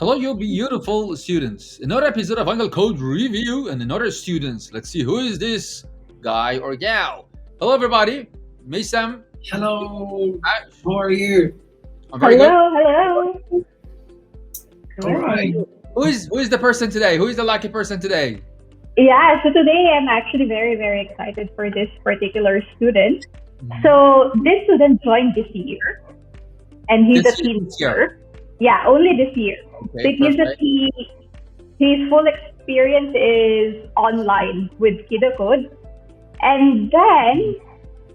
Hello, you beautiful students. Another episode of UncleCode review and another students. Let's see who is this guy or gal. Hello, everybody. Maysam. Hello, Ash. how are you? I'm very good. Hello, hello. All right. Good. Who is the person today? Who is the lucky person today? Yeah, so today I'm actually very, very excited for this particular student. Mhm. So this student joined this year and he's a This year. teenager. Yeah, only this year. So Okay, it means that perfect. his full experience is online with Kidocode. And then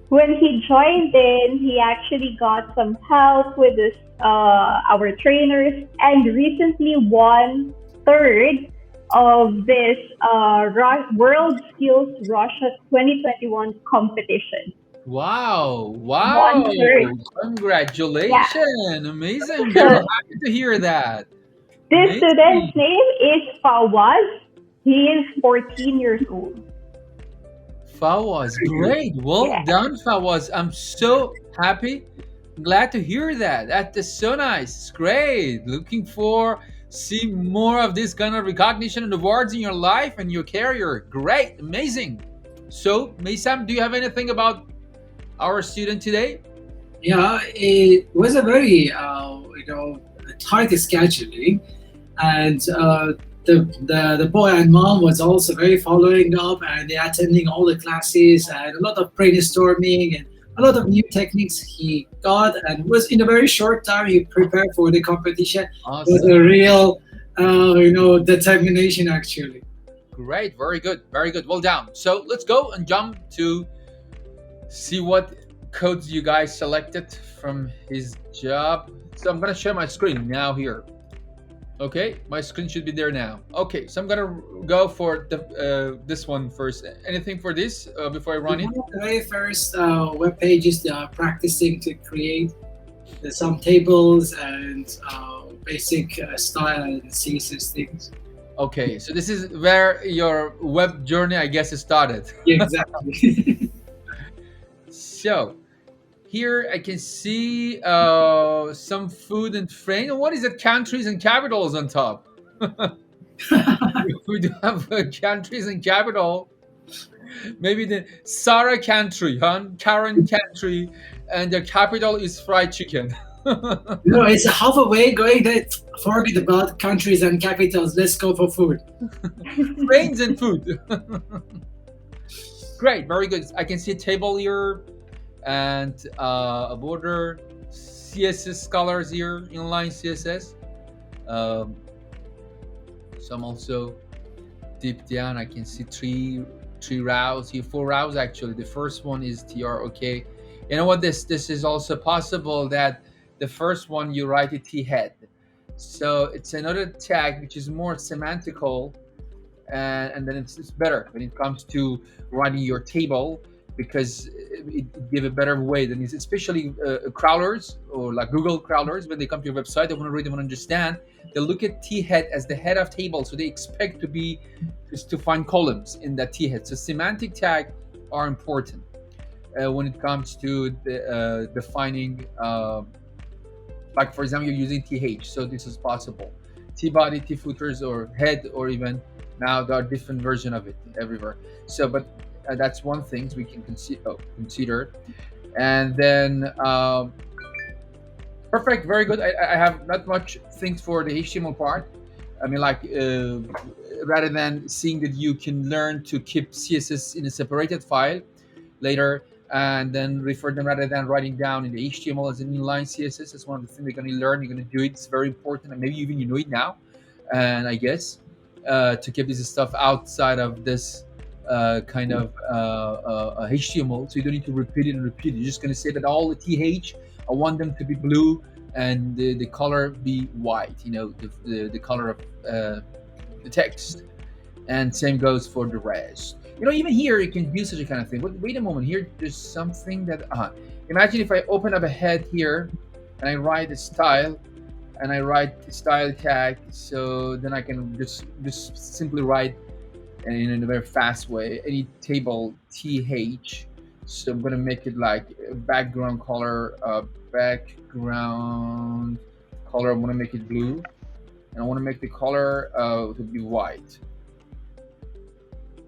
when he joined in, he actually got some help with this, our trainers, and recently won third of this World Skills Russia 2021 competition. Wow. Won Wow. third. Yeah. Congratulations. Amazing. Very So happy to hear that. this student's Amazing. name is Fawwaz. He is 14 years old. Fawwaz, great. Well Yeah. done, Fawwaz. I'm so happy. Glad to hear that. That is so nice. It's great. Looking for see more of this kind of recognition and awards in your life and your career. Great, amazing. So, Maysam, do you have anything about our student today? Yeah, it was a very tight scheduling, and the boy and mom was also very following up, and they attending all the classes and a lot of brainstorming and a lot of new techniques he got, and was in a very short time he prepared for the competition. It was Awesome. a real determination actually. Great, very good, very good. Well done. So let's go and jump to see what codes you guys selected from his job. So I'm gonna share my screen now here. Okay, my screen should be there now. Okay, so I'm gonna go for the this one first. Anything for this before I run it? The very first web pages they are practicing to create some tables and basic style and CSS things. Okay, so this is where your web journey, I guess, started. Yeah, exactly. So here I can see some food and train. What is it? Countries and capitals on top. We do have countries and capital. Maybe the Sarah country, huh? Karen country, and the capital is fried chicken. No, it's halfway going there. Forget about countries and capitals. Let's go for food. Trains and food. Great, very good. I can see a table here and a border, CSS colors here, inline CSS. Um, some also deep down. I can see three rows here, four rows actually. The first one is tr. Okay, you know what? This is also possible that the first one you write a t head. So it's another tag which is more semantical, and then it's better when it comes to writing your table because it give a better way than it's especially crawlers or like Google crawlers when they come to your website they want to read, they want to understand, they look at t head as the head of table, so they expect to be just to find columns in that t head. So semantic tag are important when it comes to defining like for example you're using th, so this is possible t body, t footers, or head, or even now there are different version of it everywhere. So but that's one thing we can consider. And then perfect, very good. I have not much things for the html part. I mean like rather than seeing that you can learn to keep css in a separated file later and then refer them rather than writing down in the html as an inline css. That's one of the things you're going to learn, you're going to do it. It's very important, and maybe even you know it now, and I guess to keep this stuff outside of this kind of HTML, so you don't need to repeat it and repeat it. You're just going to say that all the th, I want them to be blue and the color be white. You know, the color of the text, and same goes for the rest. You know, even here you can do such a kind of thing. But wait a moment, here there's something that imagine if I open up a head here and I write a style and I write style tag, so then I can just simply write in a very fast way any table th. So I'm gonna make it like background color, background color. I'm gonna make it blue, and I want to make the color to be white.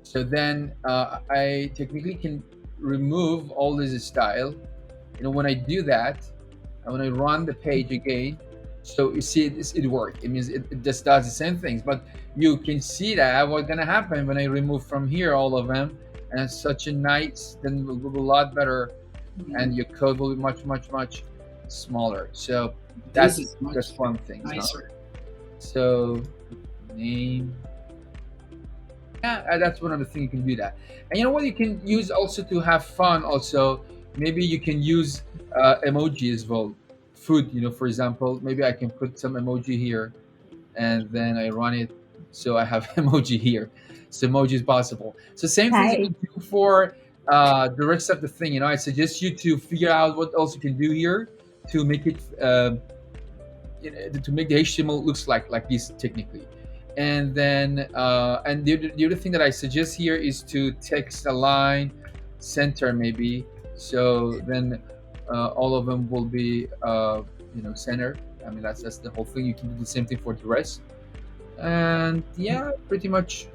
So then I technically can remove all this style. When I do that, and when I run the page again, so you see it worked. It means it just does the same things, but you can see that what's gonna happen when I remove from here all of them, and it's such a nice, then it will be a lot better, and your code will be much, much, much smaller. So This that's is much just one thing. nicer. So name. Yeah, that's one of the things you can do that. And you know what you can use also to have fun also, maybe you can use emoji as well. Food, for example, maybe I can put some emoji here and then I run it, so I have emoji here. So emoji is possible. So same things you Nice. can do for the rest of the thing. I suggest you to figure out what else you can do here to make it to make the HTML looks like this technically. And then and the other thing that I suggest here is to text align center maybe. So then all of them will be center. I mean that's the whole thing. You can do the same thing for the rest. And yeah, pretty much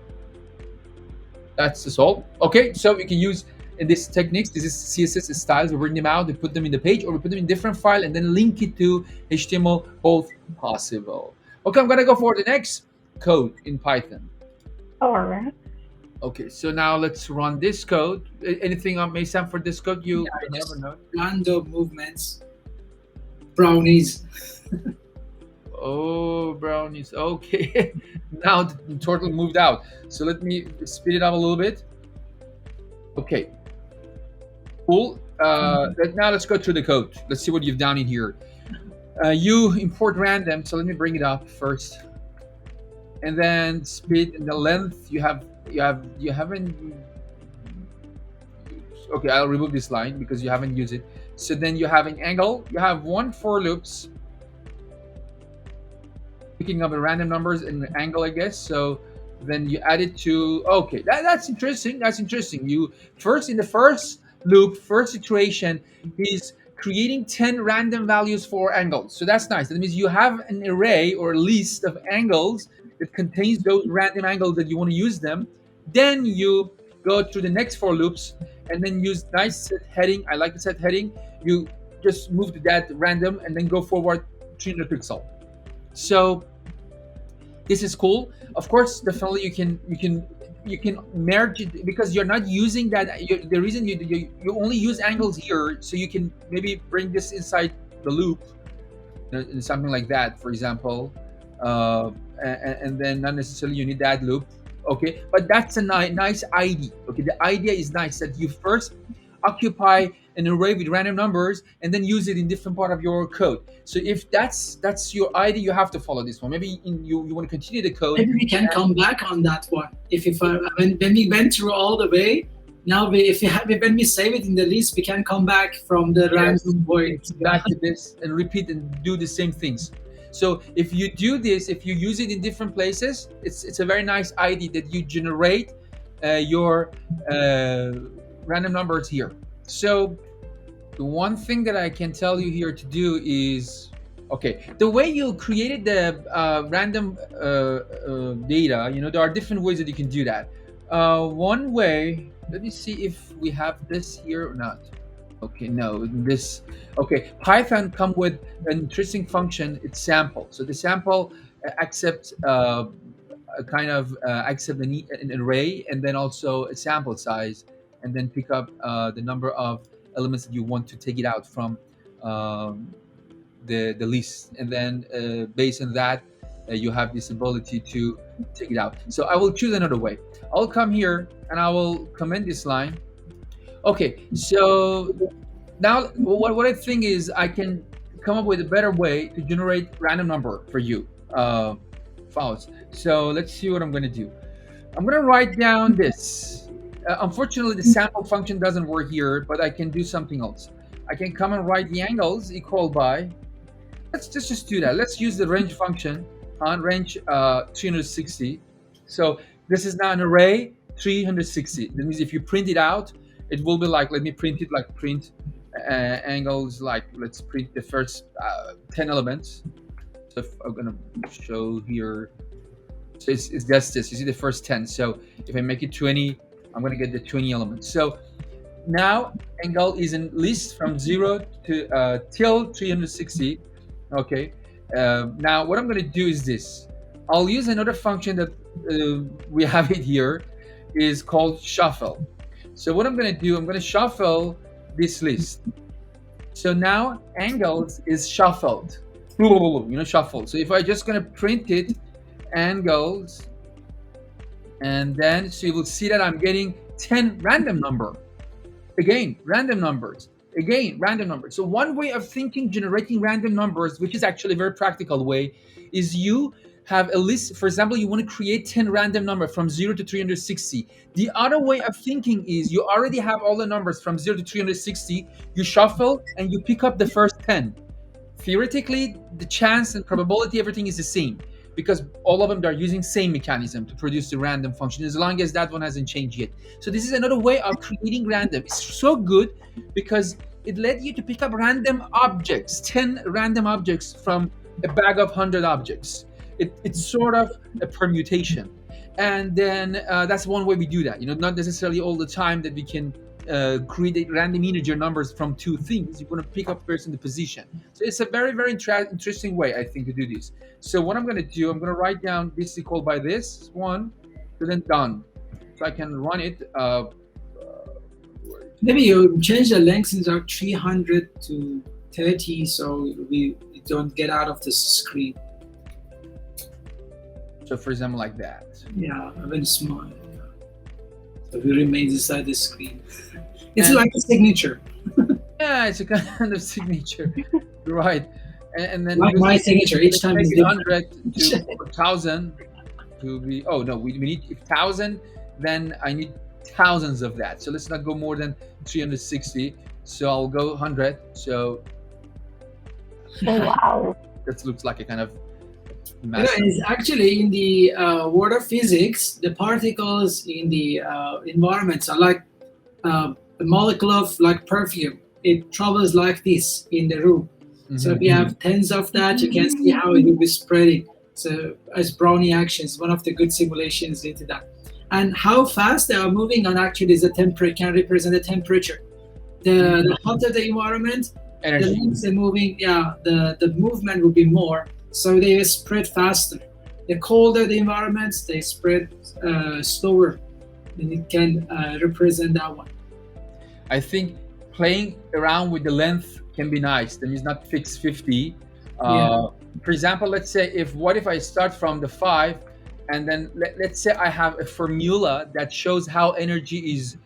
that's all. Okay, so we can use in these techniques, this is CSS styles. We bring them out, we put them in the page, or we put them in different file and then link it to HTML. Both possible. Okay, I'm gonna go for the next code in Python. All right. Okay, so now let's run this code. Anything on Mason for this code you Yeah, don't have just or not? random movements, brownies. Oh, brownies. Okay, now the turtle moved out. So let me speed it up a little bit. Okay, cool. Now let's go through the code. Let's see what you've done in here. You import random. So let me bring it up first, and then speed and the length. You haven't. Okay, I'll remove this line because you haven't used it. So then you have an angle. You have one for loops, picking up the random numbers and the angle, I guess. So then you add it to. Okay, that's interesting. That's interesting. You first in the first loop, first iteration, is creating 10 random values for angles. So that's nice. That means you have an array or a list of angles that contains those random angles that you want to use them. Then you go through the next four loops and then use nice set heading. I like the set heading. You just move to that random and then go forward 300 pixel. So this is cool. Of course, definitely you can merge it because you're not using that. The reason you only use angles here, so you can maybe bring this inside the loop, something like that, for example, and then not necessarily you need that loop. Okay, but that's a nice idea. Okay, the idea is nice that you first occupy an array with random numbers and then use it in different part of your code. So if that's your idea, you have to follow this one. Maybe you want to continue the code. Maybe we can come back on that one. If when we went through all the way, now when we save it in the list, we can come back from the random point back to this and repeat and do the same things. So if you do this, if you use it in different places, it's a very nice idea that you generate your random numbers here. So the one thing that I can tell you here to do is, okay, the way you created the random data, there are different ways that you can do that. One way, let me see if we have this here or not. Okay, no, this. Okay, Python come with an interesting function. It's sample. So the sample accepts accept an array and then also a sample size, and then pick up the number of elements that you want to take it out from the list, and then based on that, you have this ability to take it out. So I will choose another way. I'll come here and I will comment this line. Okay, so now what I think is I can come up with a better way to generate random number for you, Fawwaz. So let's see what I'm going to do. I'm going to write down this. Unfortunately, the sample function doesn't work here, but I can do something else. I can come and write the angles equal by. Let's just do that. Let's use the range function on range 360. So this is now an array 360. That means if you print it out, it will be like, let me print it like print angles, like let's print the first 10 elements. So if I'm gonna show here, so it's just this. You see the first 10. So if I make it 20, I'm gonna get the 20 elements. So now angle is in list from 0 to till 360. Okay. Now what I'm gonna do is this. I'll use another function that we have it here, is called shuffle. So what I'm gonna do, I'm gonna shuffle this list. So now angles is shuffled. Shuffled. So if I just gonna print it, angles, and then so you will see that I'm getting 10 random number. Again, random numbers. Again, random numbers. So one way of thinking, generating random numbers, which is actually a very practical way, is you have a list. For example, you want to create 10 random numbers from 0 to 360. The other way of thinking is you already have all the numbers from 0 to 360. You shuffle and you pick up the first 10. Theoretically, the chance and probability, everything is the same, because all of them are using same mechanism to produce the random function, as long as that one hasn't changed yet. So this is another way of creating random. It's so good because it led you to pick up random objects, 10 random objects from a bag of 100 objects. It's sort of a permutation. And then that's one way we do that. Not necessarily all the time that we can create random integer numbers from two things. You want to pick up first in the position. So it's a very, very interesting way, I think, to do this. So what I'm going to do, I'm going to write down this is equal by this one, so then done. So I can run it. Maybe you change the length into 300 to 30, so we don't get out of the screen. So for example, like that. Yeah, very small. Yeah. So we remain inside the screen. It's like a signature. Yeah, it's a kind of signature, right? And then like my signature each time is 100 to 1,000 to be. Oh no, we need 1,000. Then I need thousands of that. So let's not go more than 360. So I'll go 100. So Oh, wow. that looks like a kind of it's actually in the world of physics, the particles in the environments are like a molecule of like perfume. It travels like this in the room. Mm-hmm. So if you have tens of that, you can see how it will be spreading. So as Brownian actions, one of the good simulations into that. And how fast they are moving on actually is a temperature, can represent the temperature. The hotter the environment, energy. The length they're moving, the movement will be more. So they spread faster. The colder the environment, they spread slower. And it can represent that one. I think playing around with the length can be nice. Then it's not fixed 50. For example, let's say what if I start from the 5, and then let's say I have a formula that shows how energy is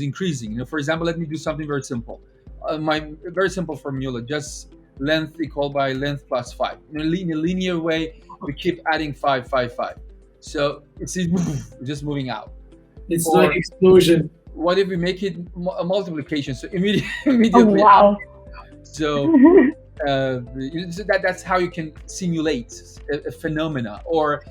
increasing. For example, let me do something very simple. My very simple formula, just length equal by length plus 5. In a linear way, we keep adding 5, 5, 5. So it's just moving out. It's like explosion. What if we make it a multiplication? So immediately. Oh, wow. So that's how you can simulate a phenomena. Or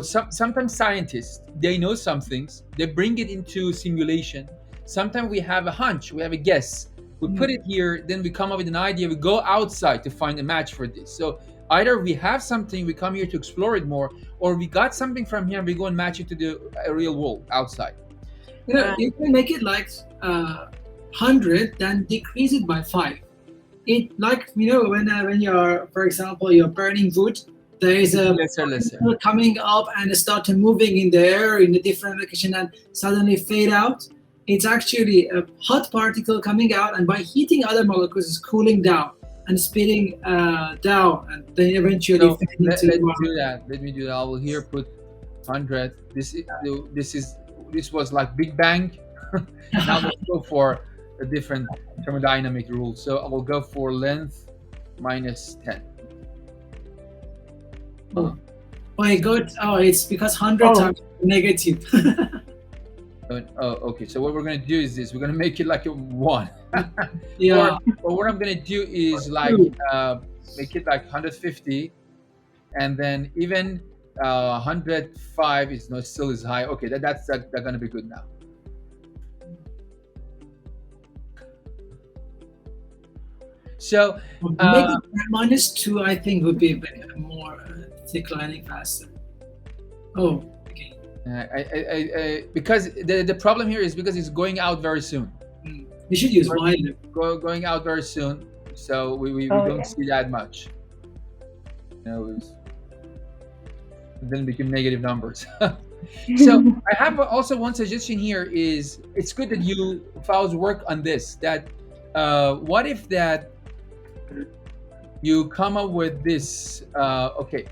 sometimes scientists, they know some things, they bring it into simulation. Sometimes we have a hunch, we have a guess. We put it here, then we come up with an idea, we go outside to find a match for this. So either we have something, we come here to explore it more, or we got something from here and we go and match it to the real world outside. You can make it like 100, then decrease it by 5. It like, when you're, for example, you're burning wood, there is a lesser coming up and start moving in the air in a different location and suddenly fade out. It's actually a hot particle coming out, and by heating other molecules, it's cooling down and spinning down, and then eventually. So let me do that. I will here put 100. This was like Big Bang. Now let's go for a different thermodynamic rule. So I will go for length minus 10. Oh my God! Oh, it's because 100 times negative. Okay. So what we're gonna do is this: we're gonna make it like a 1. Yeah. Or what I'm gonna do is like make it like 150, and then even 105 is still is high. Okay, that's gonna be good now. So Make uh, it -2, I think, would be a bit more declining faster. Oh, okay. because the problem here is because it's going out very soon. We should use while loop. Going out very soon, so we Oh don't yeah. see that much. It then become negative numbers. So I have also one suggestion here is it's good that you Fawwaz work on this. That what if that you come up with this? Okay,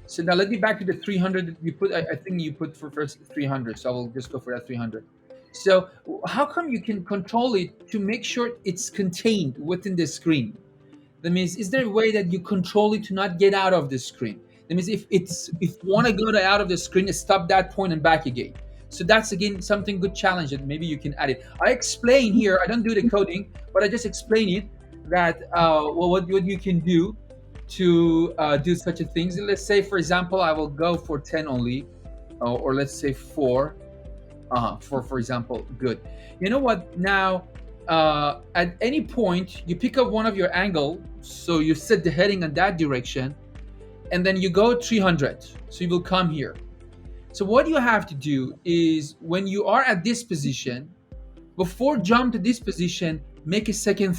so now let me back to the 300 you put. I think you put for first 300. So I will just go for that 300. So how come you can control it to make sure it's contained within the screen? That means, is there a way that you control it to not get out of the screen? That means if you want to go out of the screen, stop that point and back again. So that's again something good challenge that maybe you can add it. I explain here. I don't do the coding, but I just explain it that well, what you can do to do such a things. Let's say, for example, I will go for 10 only, or let's say 4. For example, good. You know what? Now, at any point, you pick up one of your angle, so you set the heading in that direction, and then you go 300. So you will come here. So what you have to do is when you are at this position, before jump to this position, make a second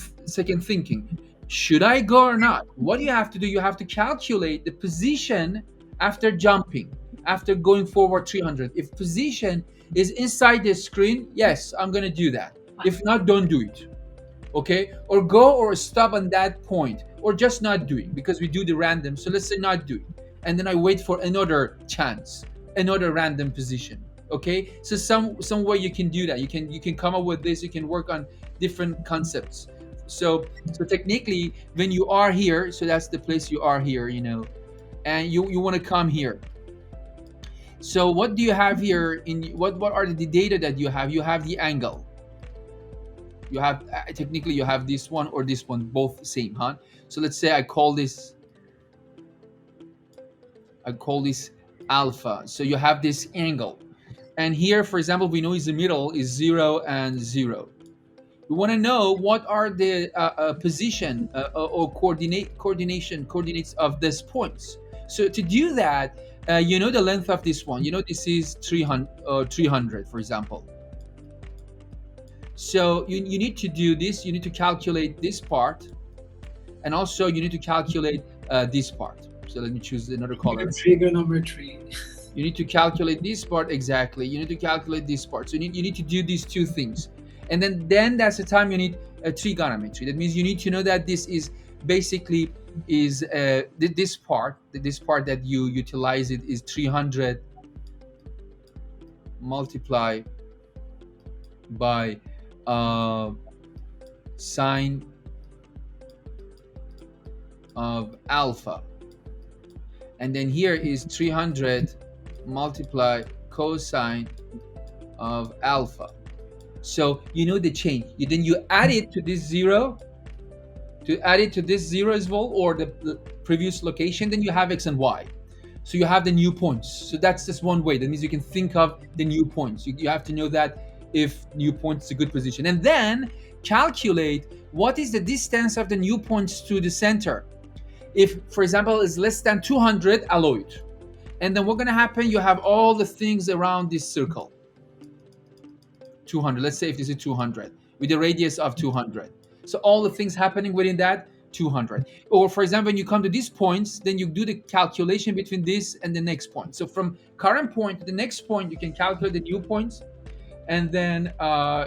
thinking. Should I go or not? What you have to do, you have to calculate the position after jumping, after going forward 300. If position is inside the screen, yes, I'm gonna do that. If not, don't do it. Okay? Or go or stop on that point, or just not doing because we do the random. So let's say not doing, and then I wait for another chance, another random position. Okay, so some way you can do that. You can come up with this. You can work on different concepts. So technically, when you are here, so that's the place you are here, and you want to come here. So what do you have here? In what are the data that you have? You have the angle. You have technically you have this one or this one, both same, huh? So let's say I call this alpha. So you have this angle. And here, for example, we know is the middle is 0 and 0. We want to know what are the position or coordinates of these points. So to do that, you know the length of this one. You know this is 300, for example. So you need to do this. You need to calculate this part, and also you need to calculate this part. So let me choose another color. Trigger number 3. You need to calculate this part exactly. You need to calculate this part. So you need to do these two things, and then that's the time you need a trigonometry. That means you need to know that this is basically is this part that you utilize it is 300 multiplied by sine of alpha, and then here is 300 multiply cosine of alpha. So you know the change. Then you add it to this zero, as well, or the previous location. Then you have x and y. So you have the new points. So that's just one way. That means you can think of the new points. You have to know that if new points is a good position, and then calculate what is the distance of the new points to the center. If, for example, is less than 200, allow it. And then what's going to happen? You have all the things around this circle. 200. Let's say if this is 200 with a radius of 200. So all the things happening within that 200. Or for example, when you come to these points, then you do the calculation between this and the next point. So from current point to the next point, you can calculate the new points. And then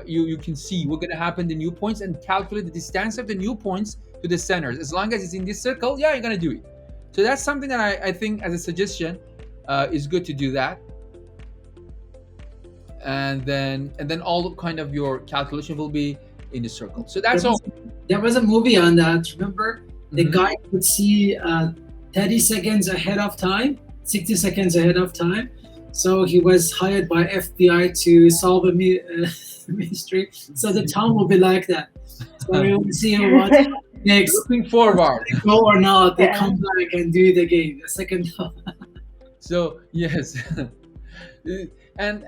you can see what's going to happen the new points and calculate the distance of the new points to the centers. As long as it's in this circle, yeah, you're going to do it. So that's something that I think as a suggestion is good to do that. And then all kind of your calculation will be in the circle. So that's all. There was a movie on that. Remember, the guy could see 30 seconds ahead of time, 60 seconds ahead of time. So he was hired by FBI to solve a mystery. So the town will be like that. So we will see what next. Looking forward. They go or not, they come back and do it again. The second time. So yes. And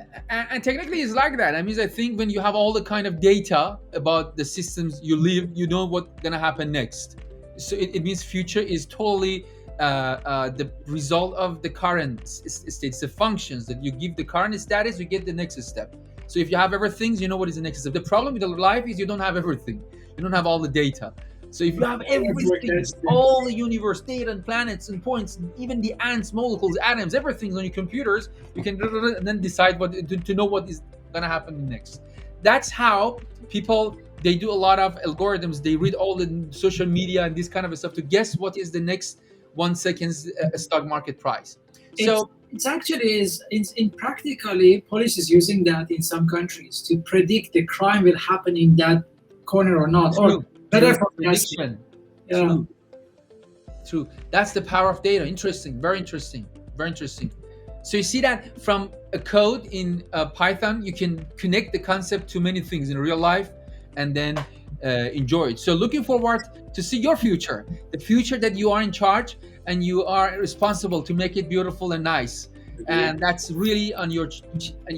technically it's like that. I mean, I think when you have all the kind of data about the systems you live, you know what's gonna happen next. So it means future is totally the result of the current states, the functions that you give the current status, you get the next step. So if you have everything, you know what is the next step. The problem with life is you don't have everything. You don't have all the data. So if you have everything, all the universe, data and planets and points, even the ants, molecules, atoms, everything's on your computers, you can and then decide what to know what is gonna happen next. That's how people, they do a lot of algorithms. They read all the social media and this kind of stuff to guess what is the next 1 second stock market price. So it's actually is in practically police is using that in some countries to predict the crime will happen in that corner or not, or better for prediction. Yeah. True. That's the power of data. Interesting. Very interesting. Very interesting. So you see that from a code in Python, you can connect the concept to many things in real life and then enjoy it. So looking forward to see your future, the future that you are in charge and you are responsible to make it beautiful and nice. And that's really on your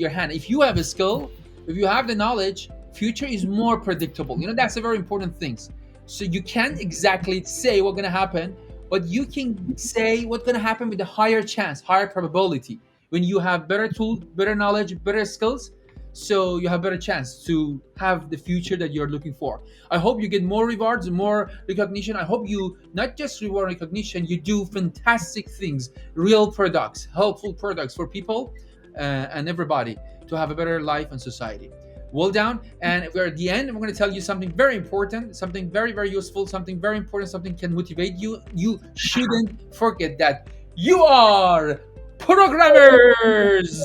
hand. If you have a skill, if you have the knowledge, future is more predictable. You know, that's a very important thing. So you can't exactly say what's going to happen, but you can say what's going to happen with a higher chance, higher probability. When you have better tools, better knowledge, better skills, so you have better chance to have the future that you're looking for. I hope you get more rewards, more recognition. I hope you not just reward recognition, you do fantastic things, real products, helpful products for people and everybody to have a better life and society. Well done. And we're at the end. I'm going to tell you something very important, something very, very useful, something very important, something can motivate you. You shouldn't forget that you are programmers.